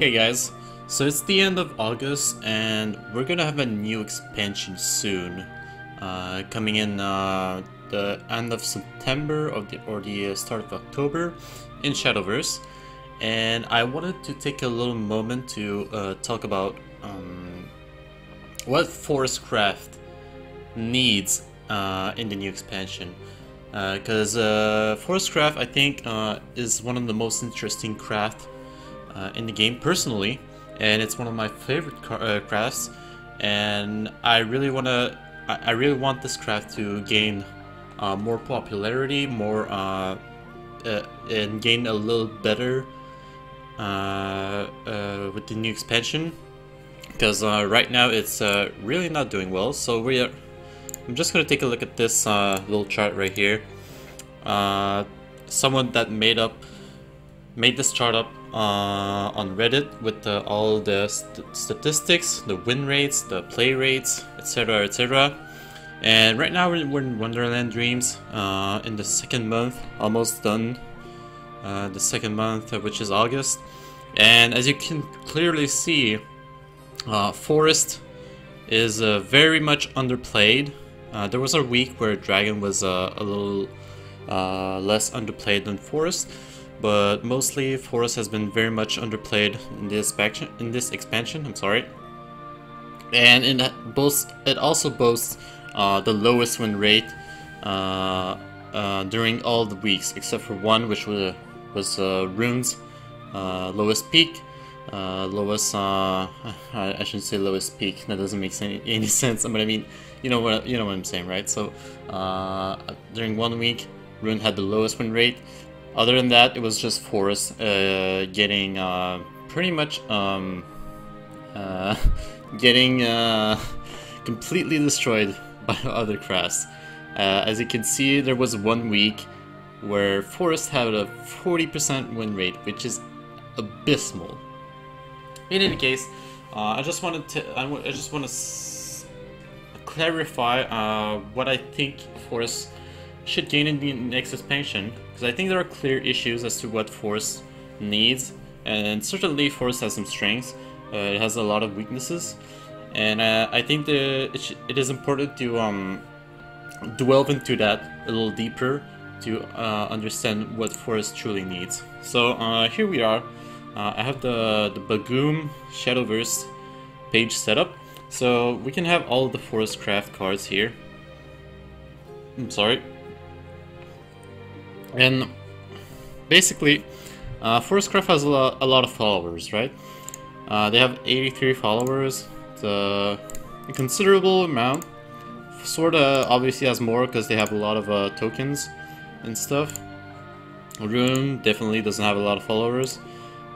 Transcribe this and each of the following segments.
Hey guys, so it's the end of August and we're gonna have a new expansion soon, coming in the end of September or the start of October in Shadowverse, and I wanted to take a little moment to talk about what forest craft needs in the new expansion. Because forest craft, I think, is one of the most interesting craft in the game personally, and it's one of my favorite crafts. And I really want this craft to gain more popularity, and gain a little better with the new expansion. Because right now it's really not doing well. So I'm just gonna take a look at this little chart right here. Someone that made this chart up on Reddit with all the statistics, the win rates, the play rates, etc., etc. And right now we're in Wonderland Dreams in the second month, almost done. The second month, which is August, and as you can clearly see, Forest is very much underplayed. There was a week where Dragon was a little less underplayed than Forest, but mostly Forest has been very much underplayed in this expansion. I'm sorry, and it also boasts the lowest win rate during all the weeks except for one, which was Rune's lowest peak. Lowest, I shouldn't say lowest peak. That doesn't make any sense. But I mean, you know what I'm saying, right? So during 1 week, Rune had the lowest win rate. Other than that, it was just Forest getting pretty much getting completely destroyed by other crafts. As you can see, there was 1 week where Forest had a 40% win rate, which is abysmal. In any case, I just want to clarify what I think Forest should gain in the next expansion, because I think there are clear issues as to what Forest needs, and certainly Forest has some strengths. It has a lot of weaknesses, and I think it is important to delve into that a little deeper to understand what Forest truly needs. So here we are. I have the Bagoom Shadowverse page set up, so we can have all of the Forest Craft cards here. I'm sorry. And basically, Forest Craft has a lot of followers, right? They have 83 followers. It's a considerable amount. Sorta obviously has more because they have a lot of tokens and stuff. Rune definitely doesn't have a lot of followers,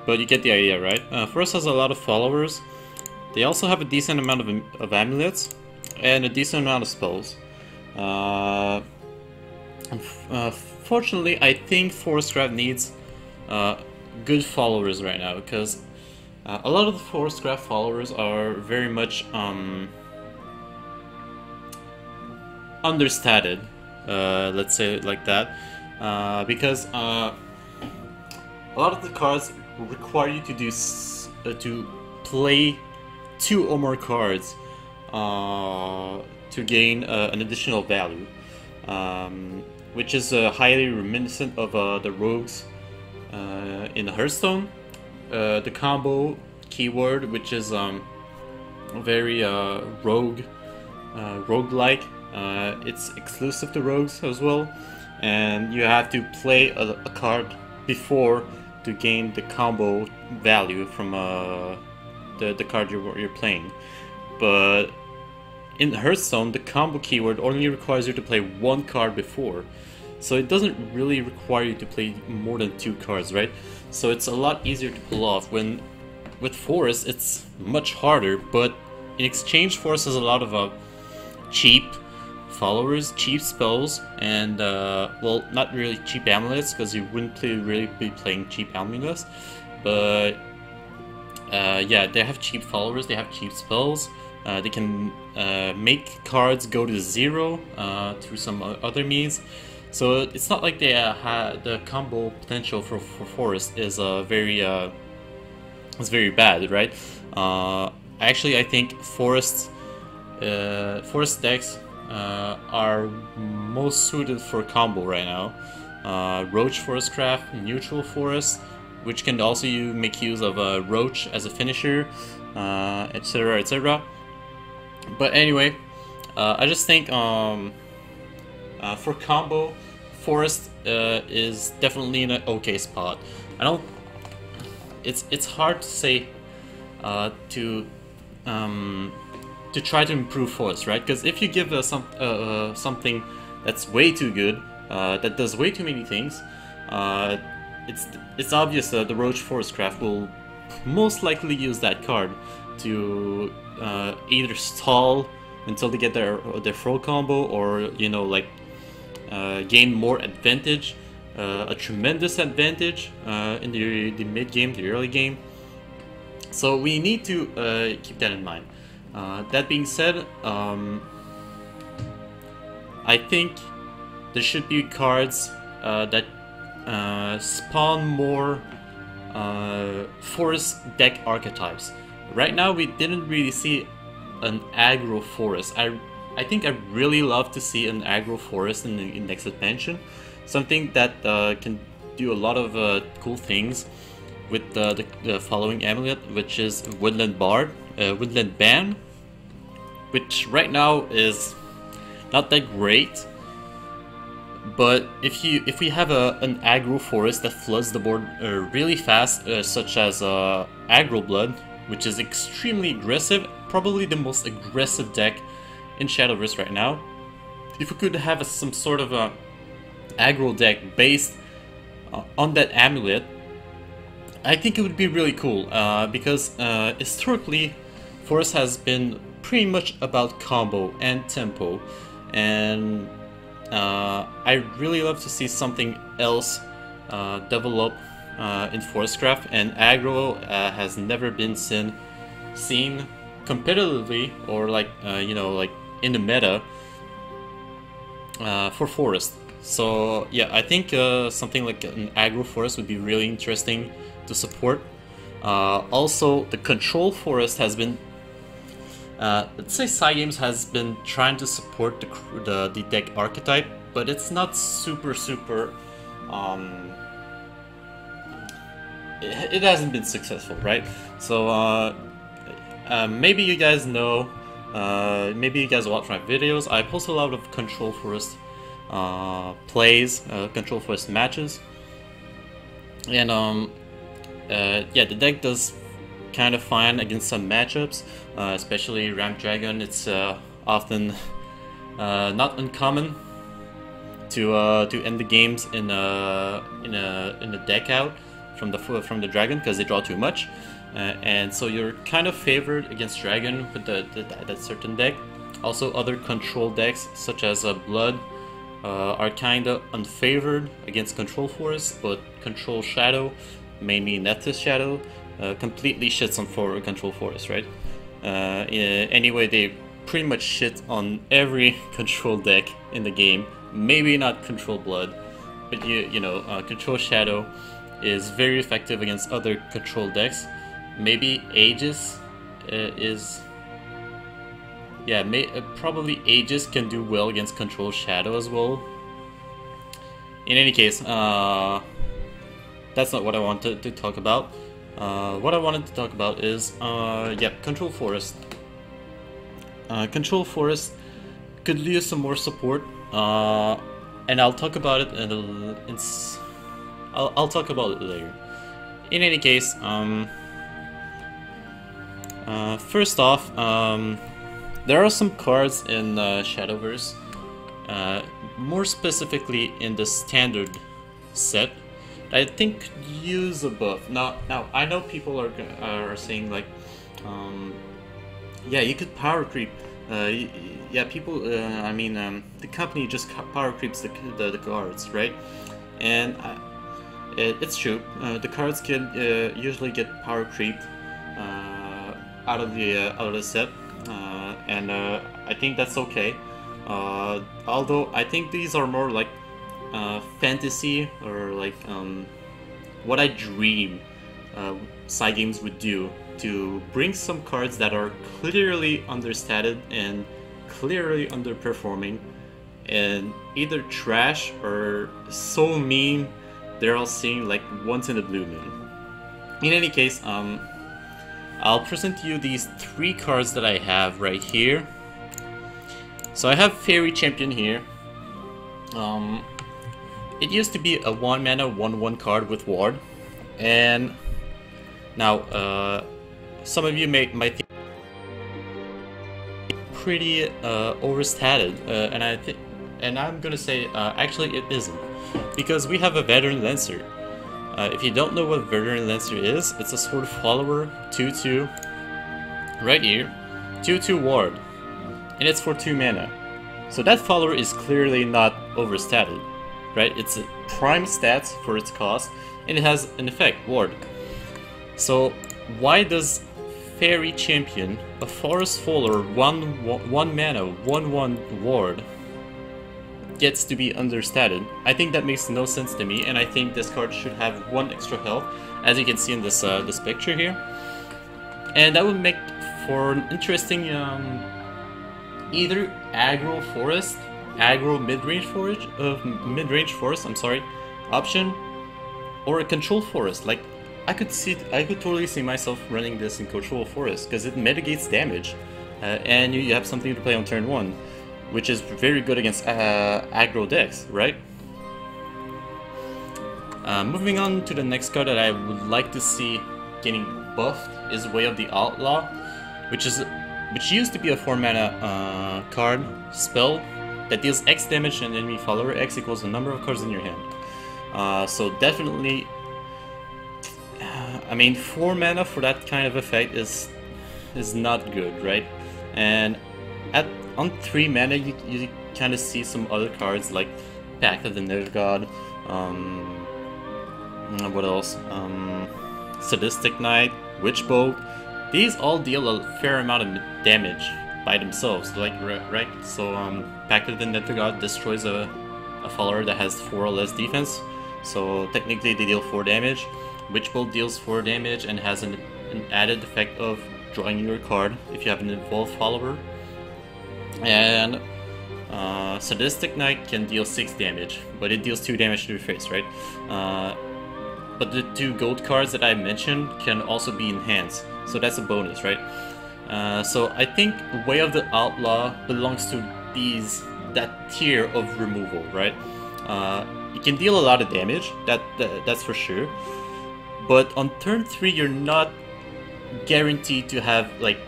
but you get the idea, right? Forest has a lot of followers. They also have a decent amount of amulets and a decent amount of spells. Fortunately, I think Forest Craft needs good followers right now, because a lot of the Forest Craft followers are very much understated. Let's say it like that, because a lot of the cards require you to play 2 or more cards to gain an additional value, which is highly reminiscent of the rogues in Hearthstone. The combo keyword, which is very rogue-like. It's exclusive to rogues as well, and you have to play a card before to gain the combo value from the card you're playing. But in Hearthstone, the combo keyword only requires you to play 1 card before, so it doesn't really require you to play more than 2 cards, right? So it's a lot easier to pull off. When with Forest, it's much harder, but in exchange, Forest has a lot of cheap followers, cheap spells, and well, not really cheap amulets, because you wouldn't really be playing cheap amulets, but yeah, they have cheap followers, they have cheap spells, they can make cards go to 0 through some other means. So it's not like they the combo potential for Forest is very is very bad, right? Actually, I think forest decks are most suited for combo right now. Roach Forest Craft, Neutral Forest, which can also make use of Roach as a finisher, etc, etc. But anyway, I just think for combo, Forest is definitely in an okay spot. I don't. It's hard to say to try to improve Forest, right? Because if you give something that's way too good, that does way too many things, it's obvious that the Roach Forest Craft will most likely use that card to either stall until they get their full combo, or like gain more advantage, a tremendous advantage in the mid game, the early game. So we need to keep that in mind. That being said, I think there should be cards that spawn more forest deck archetypes. Right now we didn't really see an aggro forest. I think I'd really love to see an aggro forest in the next expansion. Something that can do a lot of cool things with the following amulet, which is Woodland Bard, Woodland Ban, which right now is not that great. But if we have an aggro forest that floods the board really fast, such as Aggro Blood, which is extremely aggressive, probably the most aggressive deck in Shadowverse right now. If we could have some sort of a aggro deck based on that amulet, I think it would be really cool, because historically Forest has been pretty much about combo and tempo, and I really love to see something else develop in Forestcraft, and aggro has never been seen competitively, or like like in the meta for Forest. So yeah, I think something like an aggro Forest would be really interesting to support. Also, the control Forest has been, let's say, Cygames has been trying to support the deck archetype, but it's not super. It hasn't been successful, right? So maybe you guys know, maybe you guys watch my videos. I post a lot of control Forest plays, control Forest matches, and yeah, the deck does kind of fine against some matchups, especially Ramp Dragon. It's often not uncommon to end the games in a deck out from the dragon, because they draw too much, and so you're kind of favored against dragon with that certain deck. Also, other control decks such as Blood are kind of unfavored against control Forest, but control Shadow, mainly Nethys Shadow, completely shits on control Forest, right? Anyway, they pretty much shit on every control deck in the game. Maybe not control Blood, but control Shadow is very effective against other control decks. Maybe Aegis is... Yeah, probably Aegis can do well against control Shadow as well. In any case, that's not what I wanted to talk about. What I wanted to talk about is, yeah, Control Forest. Control Forest could use some more support, and I'll talk about it I'll talk about it later. In any case, first off, there are some cards in Shadowverse, more specifically in the standard set, I think use a buff. Now I know people are saying like, yeah, you could power creep. Yeah, people. I mean, the company just power creeps the cards, right? And it's true. The cards can usually get power creeped out of the set, and I think that's okay. Although I think these are more like fantasy, or like what I dream side games would do to bring some cards that are clearly understated and clearly underperforming and either trash or so mean they're all seen like once in a blue moon. In any case, I'll present to you these 3 cards that I have right here. So I have Fairy Champion here. It used to be a 1 mana 1/1 card with Ward, and now some of you might think pretty overstated, and I'm gonna say actually it isn't, because we have a Veteran Lancer. If you don't know what Veteran Lancer is, it's a Sword Follower 2/2 right here, 2/2 Ward, and it's for 2 mana. So that follower is clearly not overstated, right? It's a prime stats for its cost, and it has an effect, Ward. So why does Fairy Champion, a Forest Faller, 1 mana, 1/1 Ward, gets to be understated? I think that makes no sense to me, and I think this card should have 1 extra health, as you can see in this this picture here, and that would make for an interesting either aggro forest, aggro midrange forest, I'm sorry, option, or a control forest. Like I could totally see myself running this in control forest because it mitigates damage, and you have something to play on turn 1, which is very good against aggro decks, right? Moving on to the next card that I would like to see getting buffed is Way of the Outlaw, which used to be a 4 mana card spell that deals X damage to an enemy follower. X equals the number of cards in your hand. So definitely, I mean, 4 mana for that kind of effect is not good, right? And on 3 mana, you kind of see some other cards like Pact of the Nether God. What else? Sadistic Knight, Witch Bolt. These all deal a fair amount of damage by themselves, like, right? So Pact of the Nether God destroys a follower that has 4 or less defense, so technically they deal 4 damage. Witch Bolt deals 4 damage and has an added effect of drawing your card if you have an involved follower. And Sadistic Knight can deal 6 damage, but it deals 2 damage to your face, right? But the 2 gold cards that I mentioned can also be enhanced, so that's a bonus, right? So I think Way of the Outlaw belongs to that tier of removal, right? You can deal a lot of damage, that's for sure. But on turn 3, you're not guaranteed to have like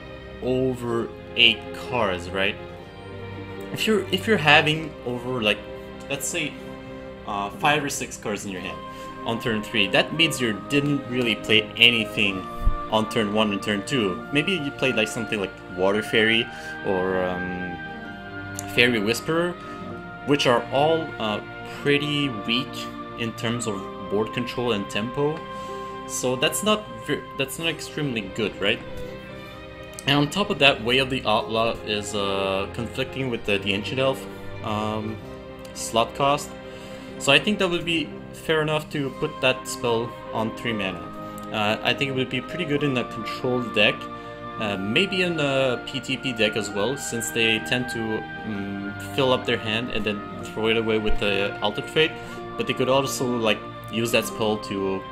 over 8 cards, right? If you're having over, like, let's say 5 or 6 cards in your hand on turn 3, that means you didn't really play anything on turn 1 and turn 2. Maybe you played like something like Water Fairy or Fairy Whisperer, which are all pretty weak in terms of board control and tempo. So that's not extremely good, right? And on top of that, Way of the Outlaw is conflicting with the Ancient Elf slot cost. So I think that would be fair enough to put that spell on 3 mana. I think it would be pretty good in a controlled deck, maybe in a PTP deck as well, since they tend to fill up their hand and then throw it away with the Altered Fate. But they could also like use that spell to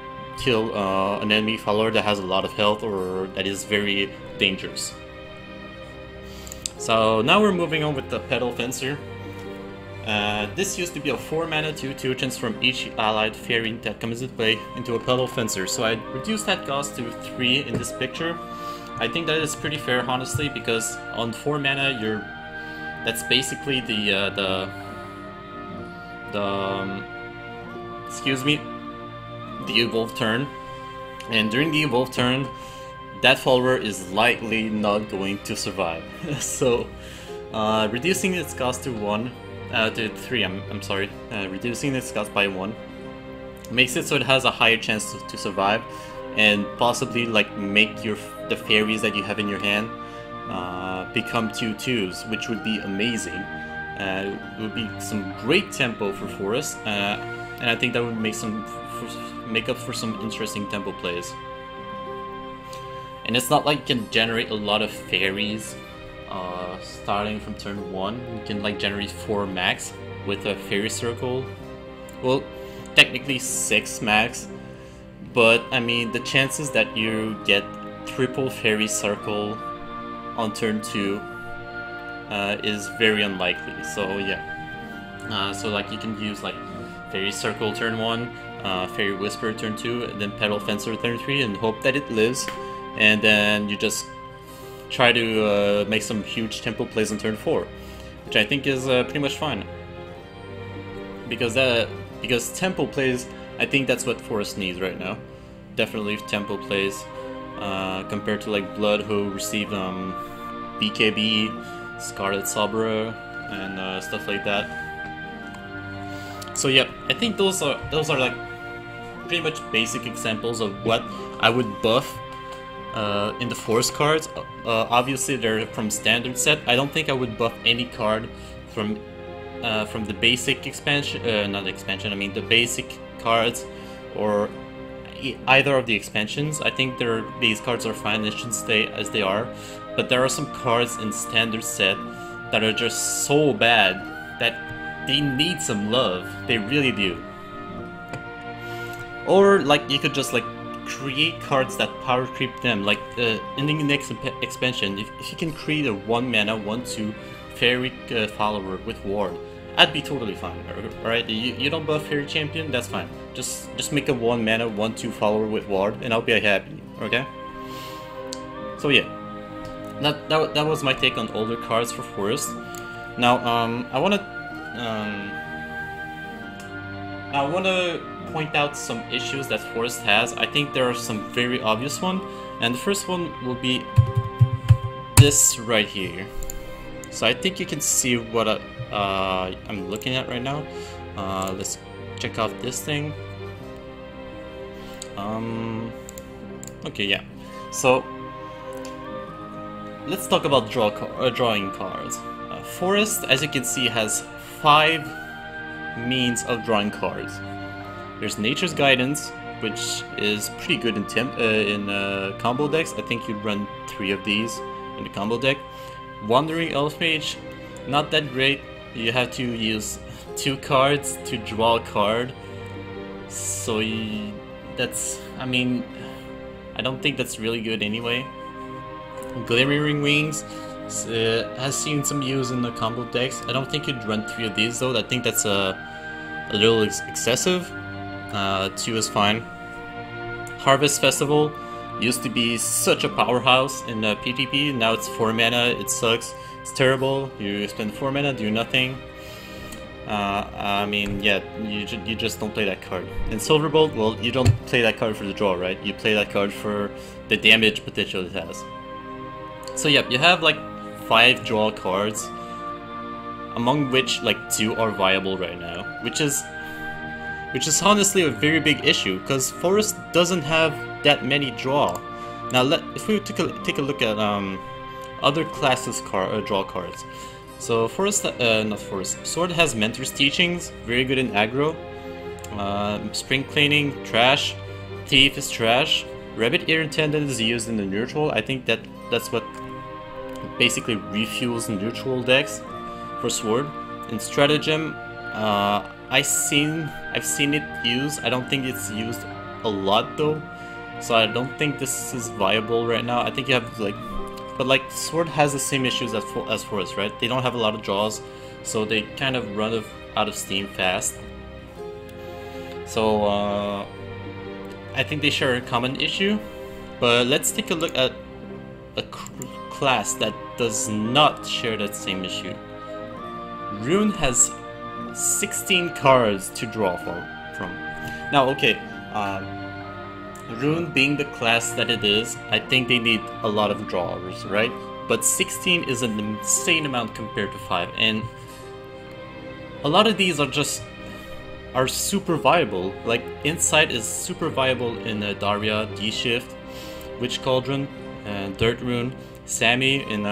kill an enemy follower that has a lot of health or that is very dangerous. So now we're moving on with the Petal Fencer. This used to be a 4 mana 2/2, transform each allied fairy that comes into play into a Petal Fencer. So I reduced that cost to 3 in this picture. I think that is pretty fair, honestly, because on 4 mana that's basically the evolve turn, and during the evolve turn, that follower is likely not going to survive. So reducing its cost to 3, I'm sorry, reducing its cost by 1 makes it so it has a higher chance to survive, and possibly like make the fairies that you have in your hand become 2/2s, which would be amazing. It would be some great tempo for Forest, and I think that would make up for some interesting tempo plays. And it's not like you can generate a lot of fairies starting from turn 1. You can like generate 4 max with a fairy circle. Well, technically 6 max, but I mean the chances that you get triple fairy circle on turn 2 is very unlikely. So yeah, so like you can use like fairy circle turn 1, fairy whisper turn 2, and then petal fencer turn 3, and hope that it lives, and then you just try to make some huge tempo plays on turn 4, which I think is pretty much fine. Because tempo plays, I think that's what Forest needs right now. Definitely tempo plays, compared to like Blood, who received BKB, Scarlet Sabra, and stuff like that. So yeah, I think those are like pretty much basic examples of what I would buff in the Forest cards. Obviously they're from standard set. I don't think I would buff any card from the basic expansion, not expansion, I mean the basic cards, or either of the expansions. I think these cards are fine, they should stay as they are, but there are some cards in standard set that are just so bad that they need some love. They really do. Or like you could just like create cards that power creep them, like in the next expansion, if you can create a 1 mana 1/2 fairy follower with ward, I'd be totally fine. Alright, you don't buff fairy champion, that's fine. Just make a 1 mana 1/2 follower with ward, and I'll be happy. Okay. So yeah, that was my take on older cards for Forest. Now I wanna point out some issues that Forest has. I think there are some very obvious ones, and the first one will be this right here. So I think you can see what I'm looking at right now. Let's check out this thing. Okay, yeah. So let's talk about drawing cards. Forest, as you can see, has 5 means of drawing cards. There's Nature's Guidance, which is pretty good in combo decks. I think you'd run 3 of these in the combo deck. Wandering Elfmage, not that great. You have to use 2 cards to draw a card. So I mean, I don't think that's really good anyway. Glimmering Wings has seen some use in the combo decks. I don't think you'd run 3 of these though. I think that's a little excessive. 2 is fine. Harvest Festival used to be such a powerhouse in PTP. Now it's 4 mana. It sucks. It's terrible. You spend 4 mana, do nothing. I mean, yeah, you just don't play that card. In Silverbolt, well, you don't play that card for the draw, right? You play that card for the damage potential it has. So yeah, you have like 5 draw cards, among which like 2 are viable right now, which is honestly a very big issue, because Forest doesn't have that many draw. Now if we take a look at other classes draw cards. So Sword has Mentor's Teachings, very good in aggro. Spring Cleaning, trash. Thief is trash. Rabbit Ear Intendant is used in the neutral. I think that's what basically refuels neutral decks for Sword. In Stratagem, I've seen it used. I don't think it's used a lot though, so I don't think this is viable right now. I think you have like, but like Sword has the same issues as Forest, right? They don't have a lot of draws, so they kind of run out of steam fast. So I think they share a common issue. But let's take a look at a class that does not share that same issue. Rune has 16 cards to draw from. Now, okay, Rune being the class that it is, I think they need a lot of drawers, right? But 16 is an insane amount compared to 5, and a lot of these are super viable. Like Insight is super viable in Daria, D-Shift, Witch Cauldron, Dirt Rune, Sammy in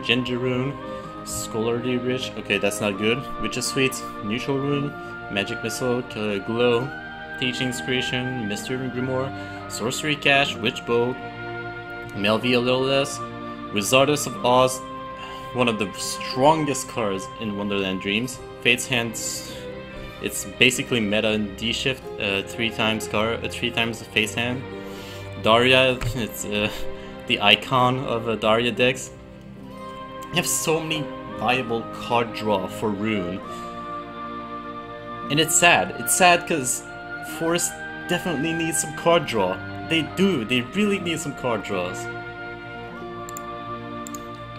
Ginger Rune, Scholarly Rich, okay, that's not good. Witch's Suite, Neutral Rune, Magic Missile, Glow, Teachings Creation, Mystery Grimoire, Sorcery Cache, Witch Bow, Melvi a little less. Wizardess of Oz, one of the strongest cards in Wonderland Dreams. Fate's Hands, it's basically meta in D shift, 3 times the face hand. Daria, it's the icon of Daria decks. You have so many viable card draw for Rune. And it's sad. It's sad because Forest definitely needs some card draw. They do. They really need some card draws.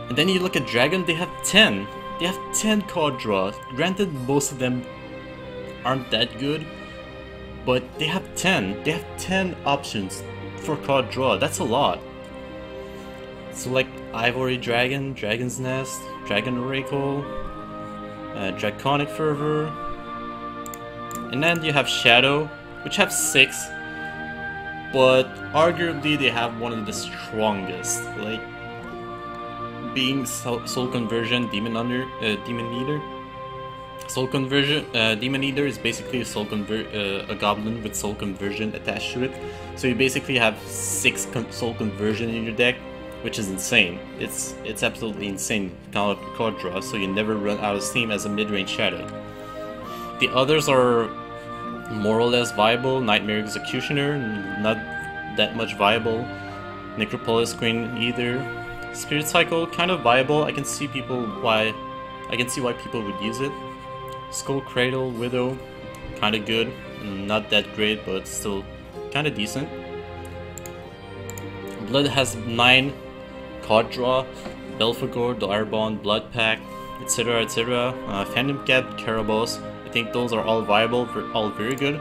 And then you look at Dragon, they have 10. They have 10 card draws. Granted, most of them aren't that good, but they have 10. They have 10 options for card draw. That's a lot. So like Ivory Dragon, Dragon's Nest, Dragon Oracle, Draconic Fervor, and then you have Shadow, which have 6, but arguably they have one of the strongest, like being Soul Conversion, Demon Eater. Soul Conversion, Demon Eater is basically a goblin with Soul Conversion attached to it. So you basically have 6 Soul Conversion in your deck, which is insane. It's absolutely insane card draw, so you never run out of steam as a mid-range Shadow. The others are more or less viable. Nightmare Executioner, not that much viable. Necropolis Queen either. Spirit Cycle, kind of viable. I can see why people would use it. Skull Cradle, Widow, kind of good. Not that great, but still kind of decent. Blood has 9 card draw. Belphegor, Direbond, Blood Pact, etc. etc. Phantom Cat, Caraboss. I think those are all viable, all very good.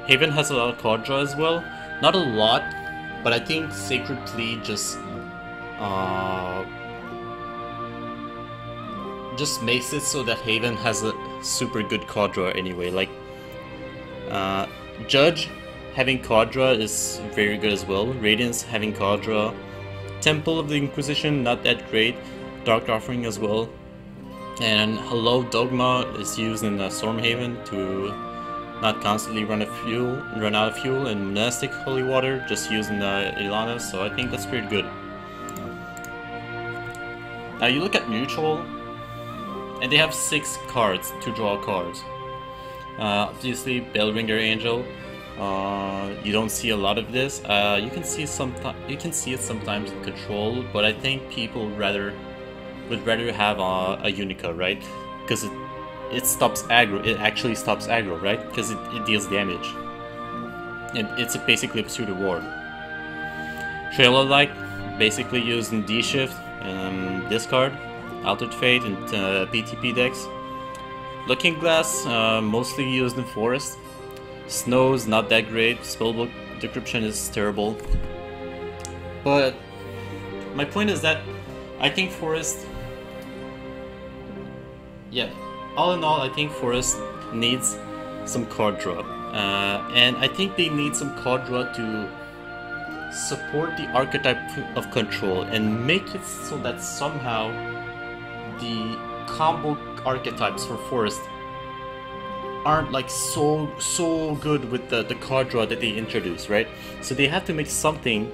Haven has a lot of card draw as well. Not a lot, but I think Sacred Plea just makes it so that Haven has a super good card draw anyway. Like Judge having card draw is very good as well. Radiance having card draw. Temple of the Inquisition, not that great. Dark Offering as well. And Hello Dogma is used in Stormhaven to not constantly run out of fuel, and Monastic Holy Water just used in Ilana, so I think that's pretty good. Now you look at Neutral, and they have 6 cards to draw cards. Obviously, Bellringer Angel. You don't see a lot of this. You can see it sometimes in Control, but I think people would rather have a Unica, right? Because it stops aggro. It actually stops aggro, right? Because it deals damage, and it's basically a pseudo ward. Trail of Light, basically used in D shift, discard, Altered Fate, and PTP decks. Looking Glass, mostly used in Forest. Snow's not that great. Spellbook Decryption is terrible. But my point is that I think Forest, all in all, I think Forest needs some card draw. And I think they need some card draw to support the archetype of Control and make it so that somehow the combo archetypes for Forest aren't like so good with the card draw that they introduce, right? So they have to make something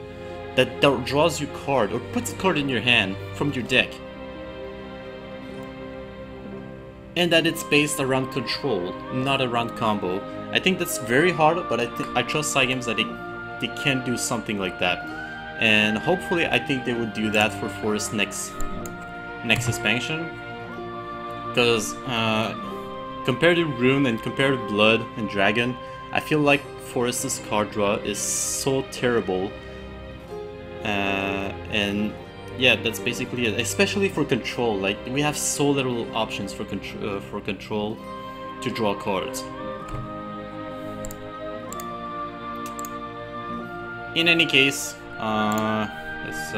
that draws you card or puts a card in your hand from your deck, and that it's based around Control, not around combo. I think that's very hard, but I trust Cygames that they can do something like that, and hopefully I think they would do that for Forest next expansion, because compared to Rune and compared to Blood and Dragon, I feel like Forest's card draw is so terrible. And yeah, that's basically it. Especially for Control, like we have so little options for Control to draw cards. In any case, let's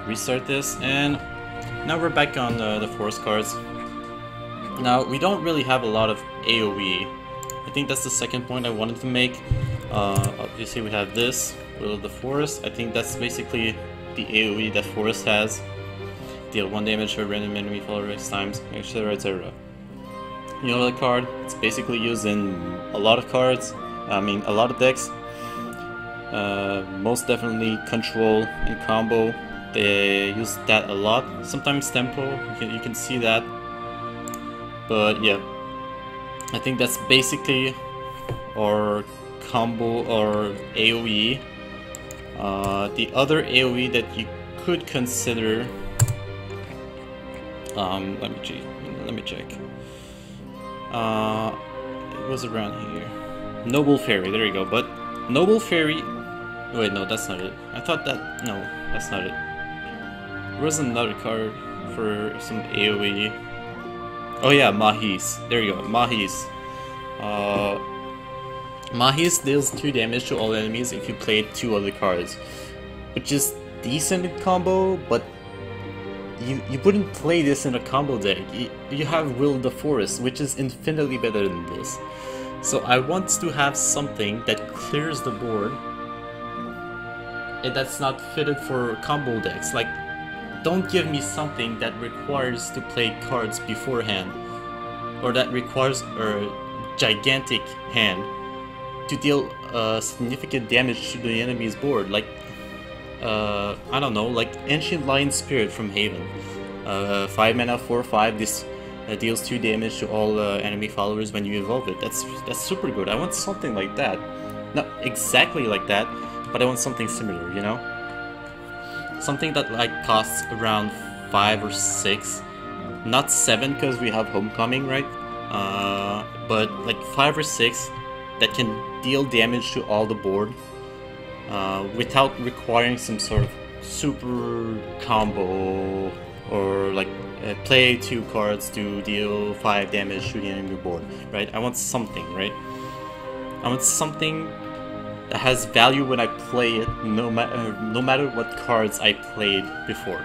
restart this, and now we're back on the Forest cards. Now, we don't really have a lot of AoE. I think that's the second point I wanted to make. Obviously we have this, Will of the Forest. I think that's basically the AoE that Forest has. Deal 1 damage to a random enemy for X times, etc, etc. You know the card? It's basically used in a lot of cards. I mean, a lot of decks. Most definitely control and combo. They use that a lot. Sometimes tempo, you can see that. But yeah, I think that's basically our combo or AoE. The other AoE that you could consider, let me check. It was around here. Noble Fairy, there you go. But Noble Fairy, wait, no, that's not it. I thought that, no, that's not it. There was another card for some AoE. Oh yeah, Mahis. There you go, Mahis. Mahis deals 2 damage to all enemies if you play 2 other cards, which is decent in combo, but you wouldn't play this in a combo deck. You have Will of the Forest, which is infinitely better than this. So I want to have something that clears the board, and that's not fitted for combo decks. Like, don't give me something that requires to play cards beforehand, or that requires a gigantic hand to deal significant damage to the enemy's board. Like, I don't know, like Ancient Lion Spirit from Haven. 5 mana, 4/5. This deals 2 damage to all enemy followers when you evolve it. That's super good. I want something like that. Not exactly like that, but I want something similar, you know? Something that like costs around 5 or 6. Not 7 because we have Homecoming, right? But like 5 or 6 that can deal damage to all the board without requiring some sort of super combo or like play 2 cards to deal 5 damage to the enemy board, right? I want something, right? I want something that has value when I play it, no matter what cards I played before.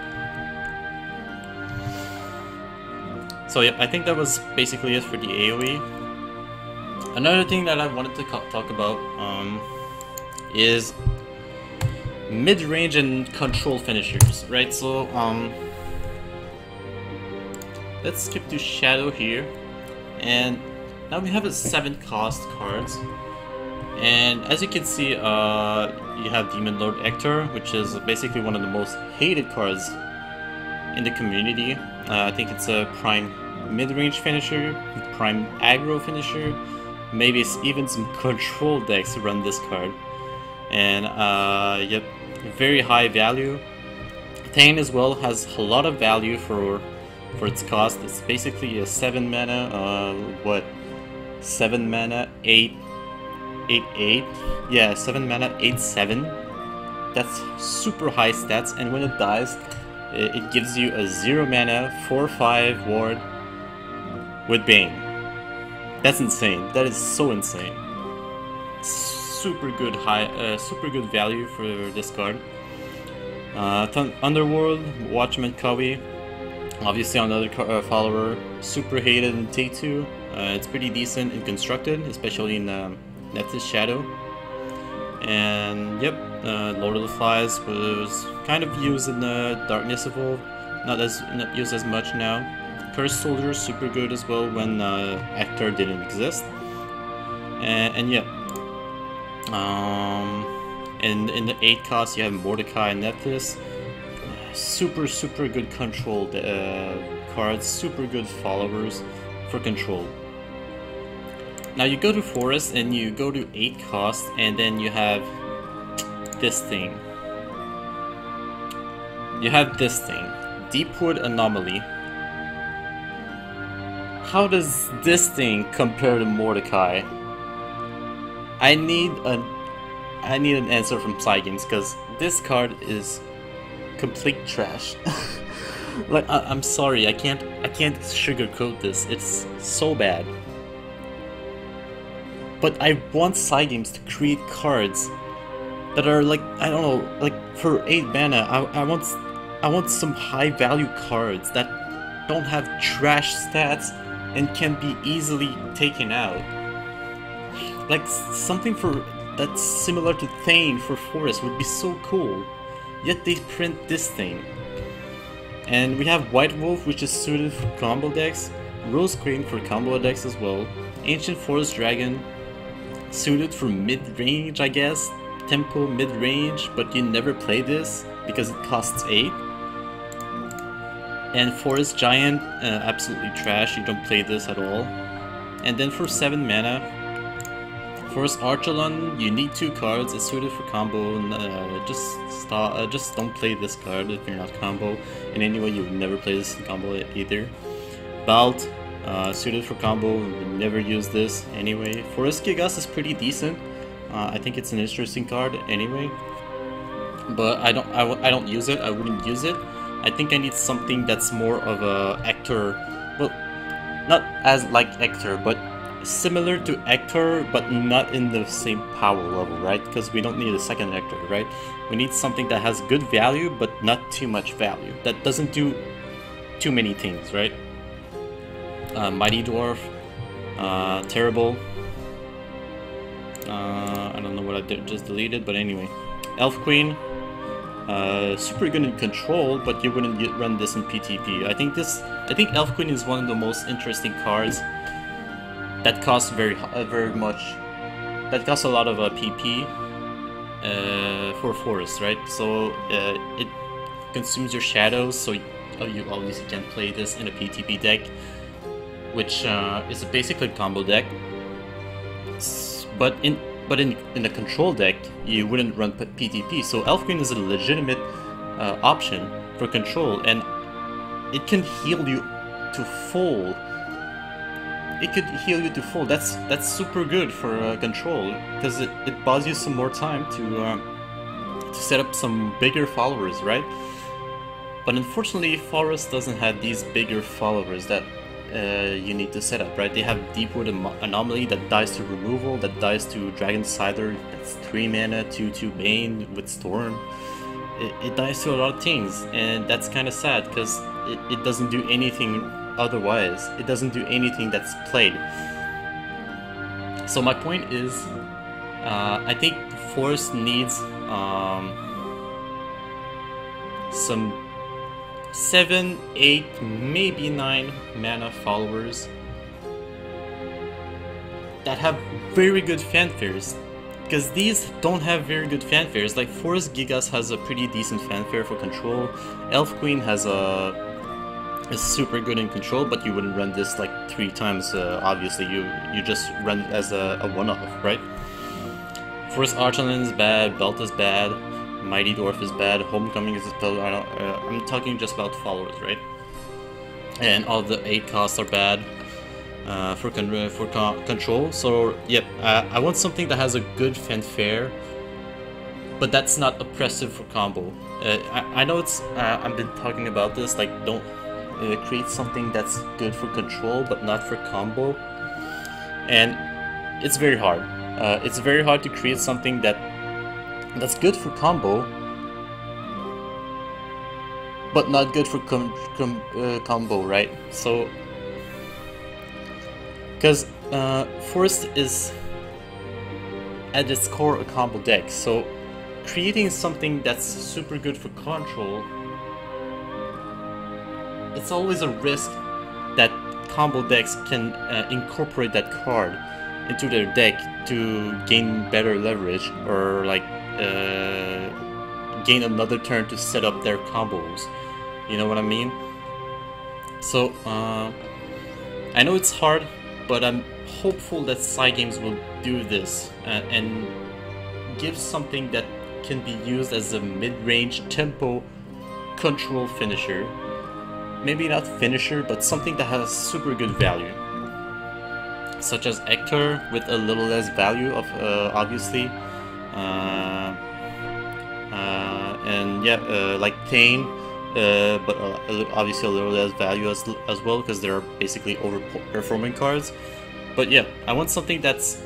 So yeah, I think that was basically it for the AoE. Another thing that I wanted to talk about is mid-range and control finishers, right? So let's skip to Shadow here, and now we have a 7 cost cards, and as you can see, you have Demon Lord Eachtar, which is basically one of the most hated cards in the community. I think it's a prime mid-range finisher, prime aggro finisher. Maybe it's even some control decks run this card, and yep, very high value. Thane as well has a lot of value for its cost. It's basically a 7 mana, 7 mana, 8/8. Yeah, 7 mana, 8/7. That's super high stats, and when it dies, it gives you a 0 mana, 4/5 ward with Bane. That's insane. That is so insane. Super good super good value for this card. Underworld, Watchman Kawi. Obviously another follower, super hated in T2. It's pretty decent and constructed, especially in Nephthys Shadow. And yep, Lord of the Flies was kind of used in Darkness Evolved, not used as much now. Cursed Soldier, super good as well when Eachtar didn't exist. And yeah, in the 8 cost you have Mordecai and Nephthys. Super good control cards, super good followers for control. Now you go to Forest and you go to 8 cost, and then you have this thing. You have this thing, Deepwood Anomaly. How does this thing compare to Mordecai? I need an answer from Cygames, because this card is complete trash. Like, I'm sorry, I can't sugarcoat this. It's so bad. But I want Cygames to create cards that are like, I don't know, like for 8 mana, I want some high value cards that don't have trash stats and can be easily taken out. Like something that's similar to Thane for Forest would be so cool. Yet they print this thing. And we have White Wolf, which is suited for combo decks. Rose Queen for combo decks as well. Ancient Forest Dragon, suited for mid-range, I guess. tempo mid-range, but you never play this because it costs 8. And Forest Giant, absolutely trash, you don't play this at all. And then for 7 mana, Forest Archelon, you need 2 cards, it's suited for combo, and just don't play this card if you're not combo. And anyway, you would never play this in combo either. Balt, suited for combo, we never use this anyway. Forest Gigas is pretty decent. I think it's an interesting card anyway, but I don't use it. I wouldn't use it. I think I need something that's more of a Eachtar, well, not as like Eachtar, but similar to Eachtar, but not in the same power level, right? Because we don't need a second Eachtar, right? We need something that has good value, but not too much value. That doesn't do too many things, right? Mighty Dwarf, terrible. I don't know what I just deleted, but anyway. Elf Queen, super good in control, but you wouldn't run this in PTP. I think Elf Queen is one of the most interesting cards that costs very much. That costs a lot of PP for Forest, right? So it consumes your shadows, so you obviously can play this in a PTP deck, which is basically a combo deck. But in a control deck, you wouldn't run PTP. So Elf Queen is a legitimate option for control, and it can heal you to full. It could heal you to full. That's super good for control, because it buys you some more time to set up some bigger followers, right? But unfortunately, Forest doesn't have these bigger followers that you need to set up, right? They have Deepwood Anomaly that dies to removal, that dies to Dragon Scyther, that's 3 mana, 2/2 Bane with Storm. It dies to a lot of things, and that's kind of sad because it doesn't do anything otherwise. It doesn't do anything that's played. So my point is, I think Forest needs some 7, 8, maybe 9 mana followers that have very good fanfares, because these don't have very good fanfares. Like Forest Gigas has a pretty decent fanfare for control. Elf Queen has is super good in control, but you wouldn't run this like 3 times. Obviously, you just run as a one-off, right? Forest Archelon is bad. Belt is bad. Mighty Dwarf is bad. Homecoming is spell. I'm talking just about followers, right? And all the 8 costs are bad for control. So yep, I want something that has a good fanfare, but that's not oppressive for combo. I know it's I've been talking about this, like don't create something that's good for control but not for combo, and it's very hard. It's very hard to create something that's good for combo, but not good for combo, right? So, because Forest is at its core a combo deck, so creating something that's super good for control, it's always a risk that combo decks can incorporate that card into their deck to gain better leverage, or like gain another turn to set up their combos. You know what I mean? So I know it's hard, but I'm hopeful that Cygames will do this and give something that can be used as a mid-range tempo control finisher. Maybe not finisher, but something that has super good value, such as Eachtar with a little less value of obviously, and yeah, like Thane, but obviously a little less value as well, because they're basically overperforming cards. But yeah, I want something that's,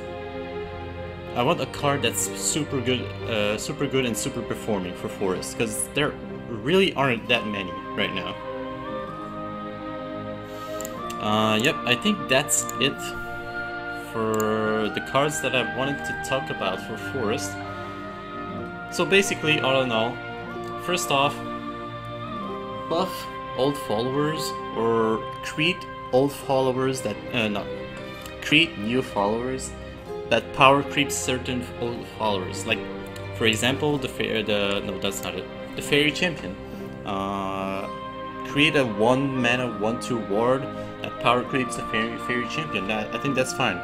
I want a card that's super good and super performing for Forest, because there really aren't that many right now. Yep, I think that's it for the cards that I wanted to talk about for Forest. So basically, all in all, first off, buff old followers, or create old followers that create new followers that power creep certain old followers. Like For example, no, that's not it. The Fairy Champion. Create a 1-mana 1/2 ward that power creeps the Fairy Champion. I think that's fine.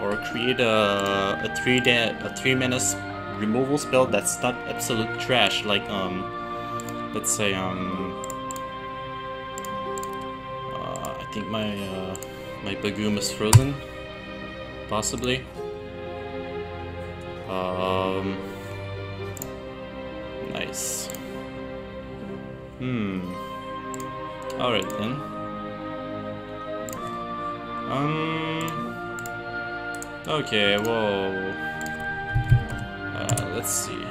Or create a 3-mana removal spell that's not absolute trash, like let's say I think my Bagoom is frozen, possibly. Nice. Alright then. Okay, whoa. Let's see.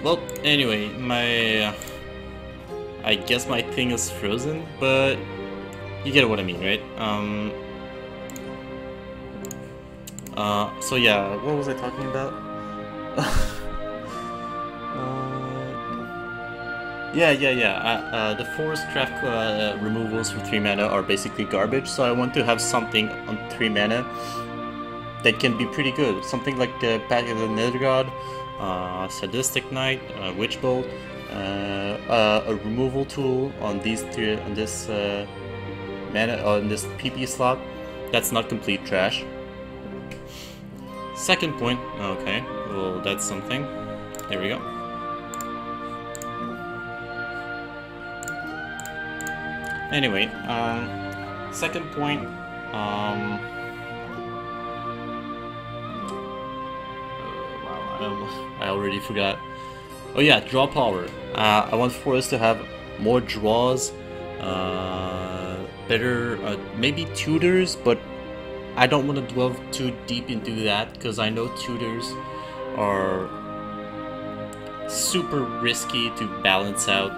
Well, anyway, I guess my thing is frozen, but you get what I mean, right? So yeah, what was I talking about? The forest craft removals for 3 mana are basically garbage, so I want to have something on 3 mana that can be pretty good. Something like the Path of the Nether God, Sadistic Knight, Witch Bolt, a removal tool on this mana on this PP slot. That's not complete trash. Second point, okay, well that's something. There we go. Anyway, second point, wow, I already forgot. Oh yeah, draw power. I want Forest to have more draws, better, maybe tutors, but I don't want to delve too deep into that because I know tutors are super risky to balance out.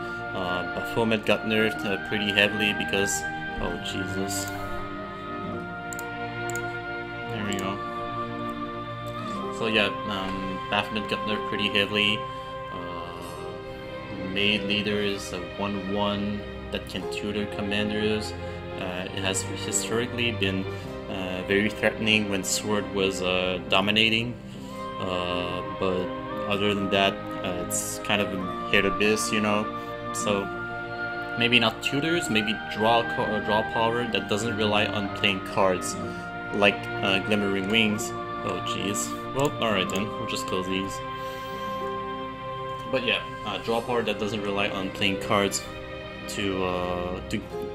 Baphomet got nerfed pretty heavily because, oh Jesus. There we go. So yeah, Baphomet got nerfed pretty heavily. Made leader is a 1/1 that can tutor commanders. It has historically been very threatening when Sword was dominating, but other than that, it's kind of a hit abyss, you know. So maybe not tutors, maybe draw power that doesn't rely on playing cards, like Glimmering Wings. Oh jeez. Well, alright then, we'll just close these. But yeah, draw power that doesn't rely on playing cards to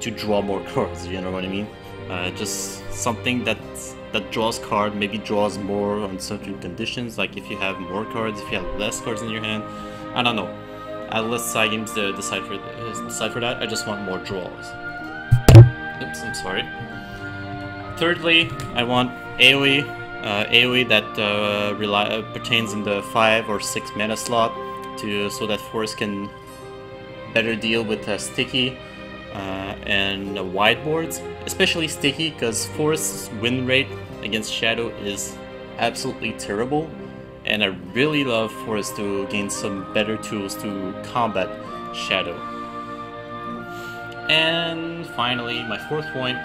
draw more cards. You know what I mean? Just something that draws card, maybe draws more on certain conditions. Like if you have more cards, if you have less cards in your hand. I don't know. I'll let side games decide for that. I just want more draws. Oops, I'm sorry. Thirdly, I want AoE. AoE that pertains in the 5 or 6 mana slot, so that Forest can better deal with sticky and wide boards, especially sticky, because Forest's win rate against Shadow is absolutely terrible, and I really love Forest to gain some better tools to combat Shadow. And finally, my fourth point,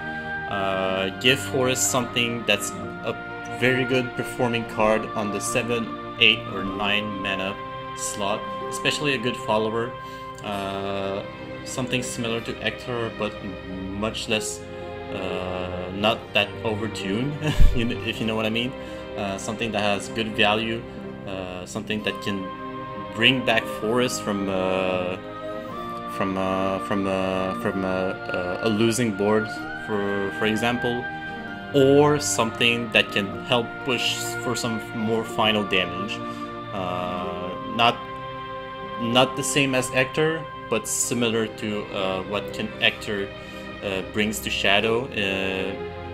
give Forest something that's a very good performing card on the 7, 8, or 9 mana slot, especially a good follower. Something similar to Eachtar, but much less, not that overtuned, if you know what I mean. Something that has good value, something that can bring back Forest from a losing board, for example, or something that can help push for some more final damage. Not the same as Eachtar, but similar to what Eachtar brings to Shadow.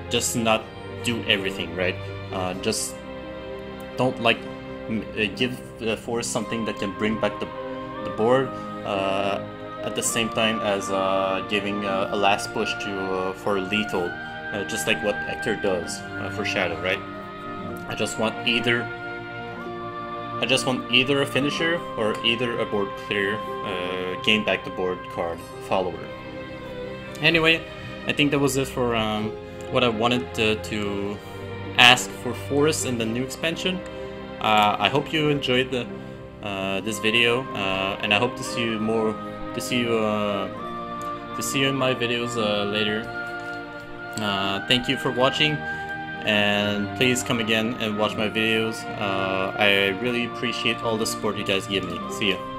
Just not do everything, right? Just don't give Forest something that can bring back the board at the same time as giving a last push for lethal, just like what Eachtar does for Shadow, right? I just want either a finisher or either a board clear, gain back the board card follower. Anyway, I think that was it for what I wanted to ask for forests in the new expansion. I hope you enjoyed this video, and I hope to see you in my videos later. Thank you for watching, and please come again and watch my videos. I really appreciate all the support you guys give me. See ya.